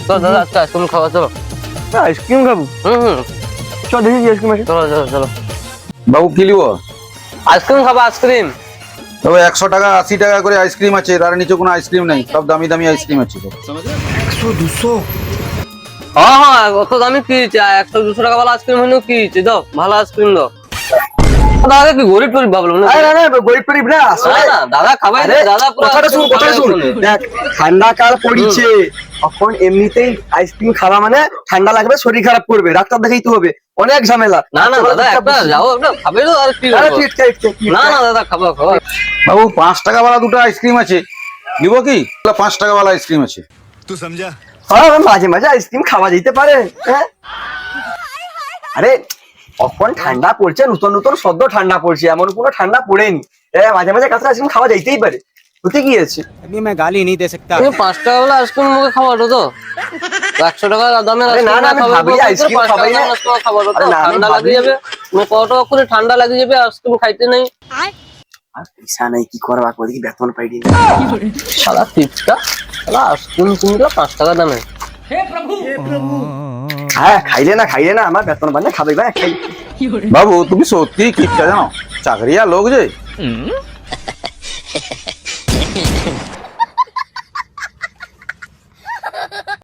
চলো দাদা আজকে আইসক্রিম খাওয়া চলো। আইসক্রিম খাবো? হুম চল দেখি কি আইসক্রিম আছে। চলো চলো চলো। বাবু কি লিব? আইসক্রিম খাবো আইসক্রিম। তবে 100 টাকা 80 টাকা করে আইসক্রিম আছে, তার নিচে কোনো আইসক্রিম নেই, সব দামি দামি আইসক্রিম আছে। 100-200? হ্যাঁ হ্যাঁ অত দামি কি 100-200 টাকা वाला আইসক্রিম হলো কি দাও ভালো আইসক্রিম দাও। দাদা কি গরিব টরিব ভাবলো না? আরে না গরিব টরিব না আসলে। না দাদা খাবাই না, দাদা পুরো কথাটা শুন। দেখ ঠান্ডা কাল পড়িছে, এখন এমনিতেই আইসক্রিম খাওয়া মানে ঠান্ডা লাগবে, শরীর খারাপ করবে, ডাক্তার দেখাইতে হবে, অনেক ঝামেলা। না না দাদা একটা যাও একটা খাবে তো আর কি আরে করবো? ঠিক। না না দাদা খাবো খাবো। বাবু 5 টাকা वाला দুটো আইসক্রিম আছে, নিব কি? 5 টাকা वाला আইসক্রিম আছে। तू समझा? হ্যাঁ মাঝে মাঝে আইসক্রিম খাওয়া যেতে পারে। হ্যাঁ আরে এখন ঠান্ডা পড়ছে, নতুন নতুন সদ্য ঠান্ডা পড়ছে, এমন কোনো ঠান্ডা পড়েনি। মাঝে মাঝে কাঁচা আইসক্রিম খাওয়া যাইতেই পারে, হতে কি আছে? अभी मैं गाली नहीं दे सकता। তুমি 5 টাকা वाला আইসক্রিম মুখে খাওয়াটো তো 100 টাকা দামের আরে না, না, আমি ভাবি আইসক্রিম খাবাই না। খাওয়াটো আরে না, আমি ঠান্ডা ভাবি- লাগে যাবে, তুমি কত করে ঠান্ডা লাগে যাবে আইসক্রিম খাইতে নাই। আর পয়সা নাই, কি করবা, ওদিকে বেতন পাইনি। শালা টিপটা শালা আইসক্রিম কিনলো 5 টাকা দামে। হ্যাঁ খাইলে না আমার বেতন পাই না, খাবে ভাই খাই। বাবু তুমি সত্যি কিপটা জানো, চাকরিয়া লোক যে।